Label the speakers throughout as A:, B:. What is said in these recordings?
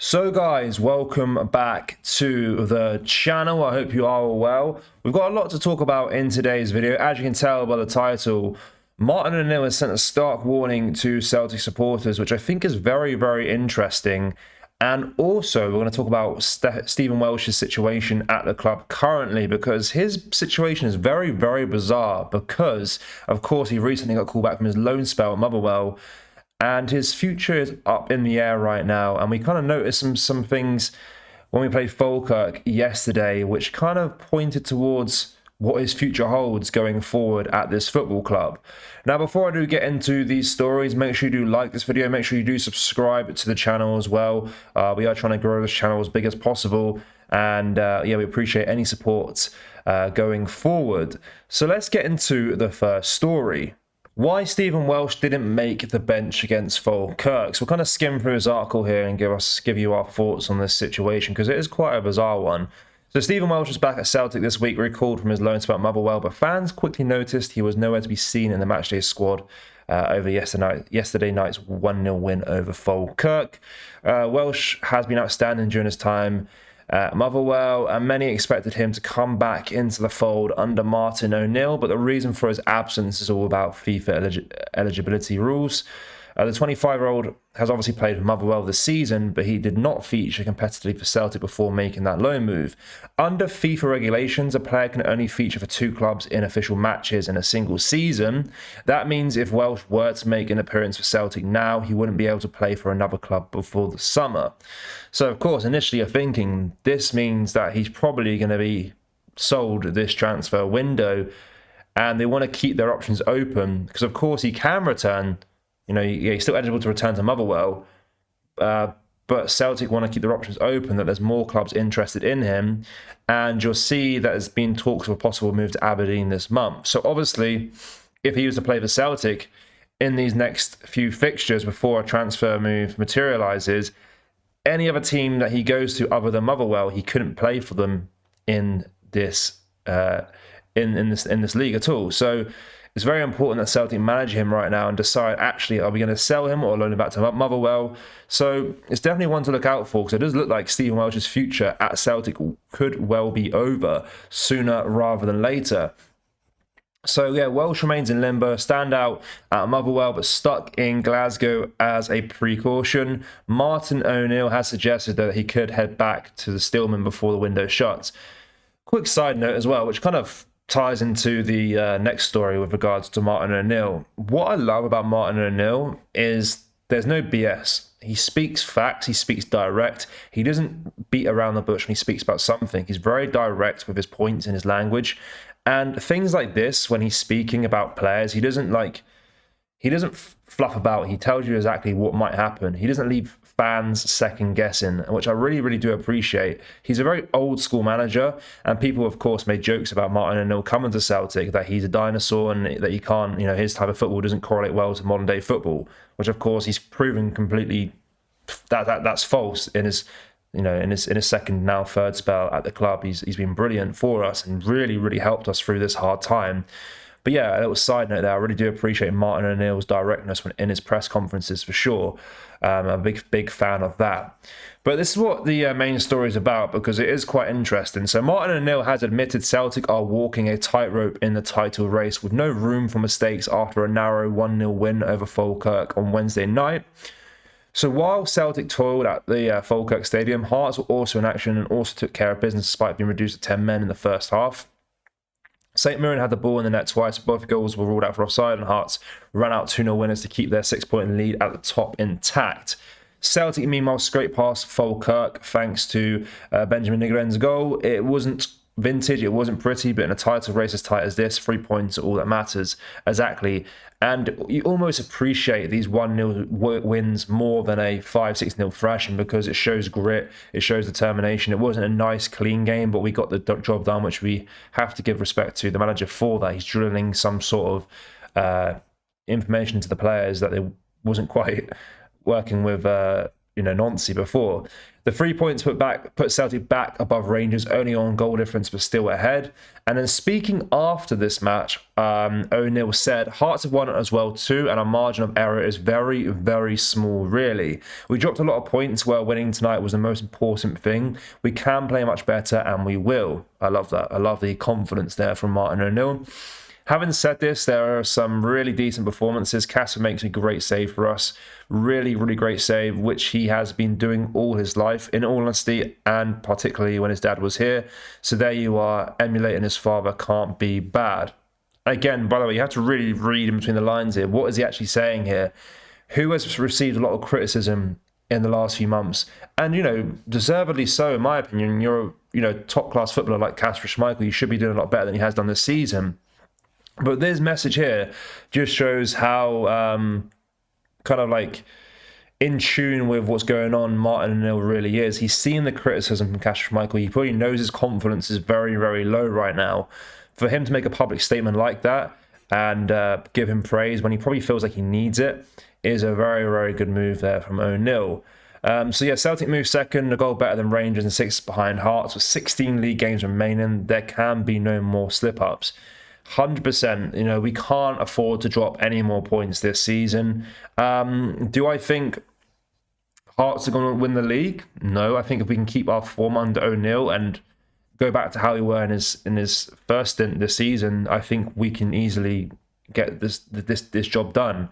A: So guys, welcome back to the channel. I hope you are all well. We've got a lot to talk about in today's video. As you can tell by the title, Martin O'Neill has sent a stark warning to Celtic supporters, which I think is very, very interesting. And also, we're going to talk about Stephen Welsh's situation at the club currently, because his situation is very, very bizarre because, of course, he recently got called back from his loan spell at Motherwell, and his future is up in the air right now. And we kind of noticed some things when we played Falkirk yesterday, which kind of pointed towards what his future holds going forward at this football club. Now, before I do get into these stories, make sure you do like this video. Make sure you do subscribe to the channel as well. We are trying to grow this channel as big as possible. And yeah, we appreciate any support going forward. So let's get into the first story. Why Stephen Welsh didn't make the bench against Falkirk. So we'll kind of skim through his article here and give you our thoughts on this situation, because it is quite a bizarre one. So Stephen Welsh was back at Celtic this week, recalled from his loan spell at Motherwell, but fans quickly noticed he was nowhere to be seen in the matchday squad over yesterday night's 1-0 win over Falkirk. Welsh has been outstanding during his time at Motherwell, and many expected him to come back into the fold under Martin O'Neill, but the reason for his absence is all about FIFA eligibility rules. The 25-year-old has obviously played for Motherwell this season, but he did not feature competitively for Celtic before making that loan move. Under FIFA regulations, a player can only feature for 2 clubs in official matches in a single season. That means if Welsh were to make an appearance for Celtic now, he wouldn't be able to play for another club before the summer. So, of course, initially you're thinking this means that he's probably going to be sold this transfer window, and they want to keep their options open because, of course, he can return. You know, he's still eligible to return to Motherwell, but Celtic want to keep their options open, that there's more clubs interested in him, and you'll see that there's been talks of a possible move to Aberdeen this month. So obviously, if he was to play for Celtic in these next few fixtures before a transfer move materialises, any other team that he goes to other than Motherwell, he couldn't play for them in this in this league at all. So it's very important that Celtic manage him right now and decide, actually, are we going to sell him or loan him back to Motherwell? So it's definitely one to look out for, because it does look like Stephen Welsh's future at Celtic could well be over sooner rather than later. So yeah, Welsh remains in limbo, standout at Motherwell, but stuck in Glasgow as a precaution. Martin O'Neill has suggested that he could head back to the Stillman before the window shuts. Quick side note as well, which kind of ties into the next story with regards to Martin O'Neill. What I love about Martin O'Neill is there's no BS. He speaks facts, he speaks direct. He doesn't beat around the bush when he speaks about something. He's very direct with his points and his language. And things like this, when he's speaking about players, he doesn't fluff about. He tells you exactly what might happen. He doesn't leave fans second guessing, which I really, really do appreciate. He's a very old school manager, and people, of course, made jokes about Martin O'Neill coming to Celtic, that he's a dinosaur and that he can't, his type of football doesn't correlate well to modern day football, which of course he's proven completely that's false in his in his second, now third spell at the club. He's been brilliant for us and really, really helped us through this hard time. But yeah, a little side note there, I really do appreciate Martin O'Neill's directness in his press conferences for sure. I'm a big fan of that. But this is what the main story is about, because it is quite interesting. So Martin O'Neill has admitted Celtic are walking a tightrope in the title race with no room for mistakes after a narrow 1-0 win over Falkirk on Wednesday night. So while Celtic toiled at the Falkirk Stadium, Hearts were also in action and also took care of business despite being reduced to 10 men in the first half. St Mirren had the ball in the net twice. Both goals were ruled out for offside, and Hearts ran out 2-0 winners to keep their 6-point lead at the top intact. Celtic, meanwhile, scraped past Falkirk thanks to Benjamin Nigren's goal. It wasn't vintage, it wasn't pretty, but in a title race as tight as this, 3 points are all that matters. Exactly. And you almost appreciate these 1-0 wins more than a 5-6-0 thrashing, because it shows grit, it shows determination. It wasn't a nice, clean game, but we got the job done, which we have to give respect to the manager for that. He's drilling some sort of information to the players that they wasn't quite working with Nancy before. The 3 points put Celtic back above Rangers, only on goal difference, but still ahead. And then speaking after this match, O'Neill said, Hearts have won it as well too, and our margin of error is very, very small, really. We dropped a lot of points where winning tonight was the most important thing. We can play much better, and we will. I love that. I love the confidence there from Martin O'Neill. Having said this, there are some really decent performances. Casper makes a great save for us. Really, really great save, which he has been doing all his life, in all honesty, and particularly when his dad was here. So there you are, emulating his father can't be bad. Again, by the way, you have to really read in between the lines here. What is he actually saying here? Who has received a lot of criticism in the last few months? And, deservedly so, in my opinion. You're a top-class footballer like Kasper Schmeichel. You should be doing a lot better than he has done this season. But this message here just shows how kind of like in tune with what's going on Martin O'Neill really is. He's seen the criticism from Kasper Schmeichel. He probably knows his confidence is very, very low right now. For him to make a public statement like that and give him praise when he probably feels like he needs it is a very, very good move there from O'Neill. Celtic move second, a goal better than Rangers and 6 behind Hearts with 16 league games remaining. There can be no more slip-ups. 100%, we can't afford to drop any more points this season. Do I think Hearts are going to win the league? No, I think if we can keep our form under O'Neill and go back to how we were in his first stint this season, I think we can easily get this job done.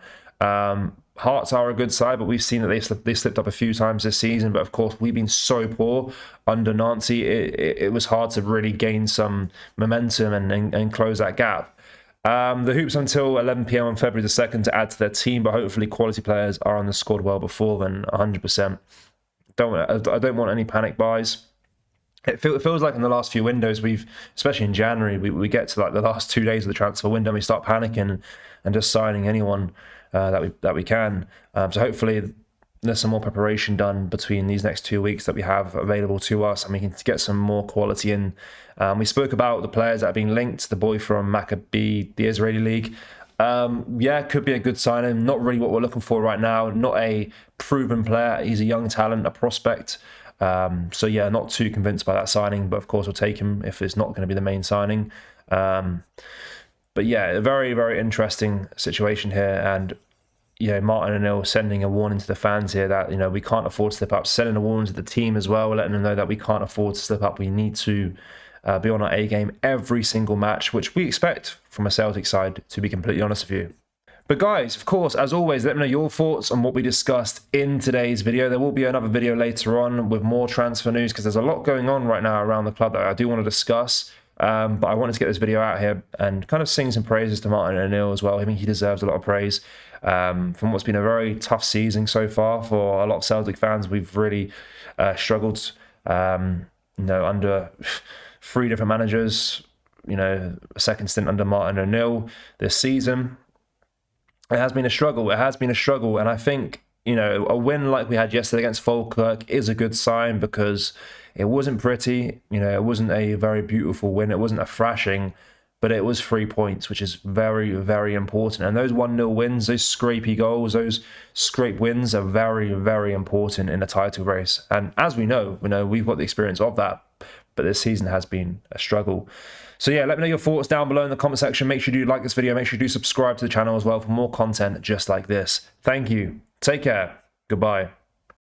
A: Hearts are a good side, but we've seen that they slipped up a few times this season. But of course, we've been so poor under Nancy. It was hard to really gain some momentum and close that gap. The hoops until 11 p.m. on February the 2nd to add to their team, but hopefully quality players are on the squad well before then. 100%. I don't want any panic buys. It feels like in the last few windows, especially in January, we get to like the last 2 days of the transfer window and we start panicking and just signing anyone that we can. So hopefully there's some more preparation done between these next 2 weeks that we have available to us, and we can get some more quality in. We spoke about the players that are being linked, the boy from Maccabi, the Israeli league. Could be a good signing. Not really what we're looking for right now. Not a proven player. He's a young talent, a prospect. Not too convinced by that signing, but of course we'll take him if it's not going to be the main signing. A very, very interesting situation here, and Martin O'Neill sending a warning to the fans here that we can't afford to slip up, sending a warning to the team as well, letting them know that we can't afford to slip up. We need to be on our A game every single match, which we expect from a Celtic side, to be completely honest with you. But guys, of course, as always, let me know your thoughts on what we discussed in today's video. There will be another video later on with more transfer news, because there's a lot going on right now around the club that I do want to discuss. But I wanted to get this video out here and kind of sing some praises to Martin O'Neill as well. I mean, he deserves a lot of praise from what's been a very tough season so far for a lot of Celtic fans. We've really struggled, under 3 different managers, a second stint under Martin O'Neill this season. It has been a struggle. And I think, a win like we had yesterday against Falkirk is a good sign, because it wasn't pretty. It wasn't a very beautiful win. It wasn't a thrashing, but it was 3 points, which is very, very important. And those 1-0 wins, those scrapey goals, those scrape wins are very, very important in a title race. And as we know, we've got the experience of that, but this season has been a struggle. So let me know your thoughts down below in the comment section. Make sure you do like this video. Make sure you do subscribe to the channel as well for more content just like this. Thank you. Take care. Goodbye.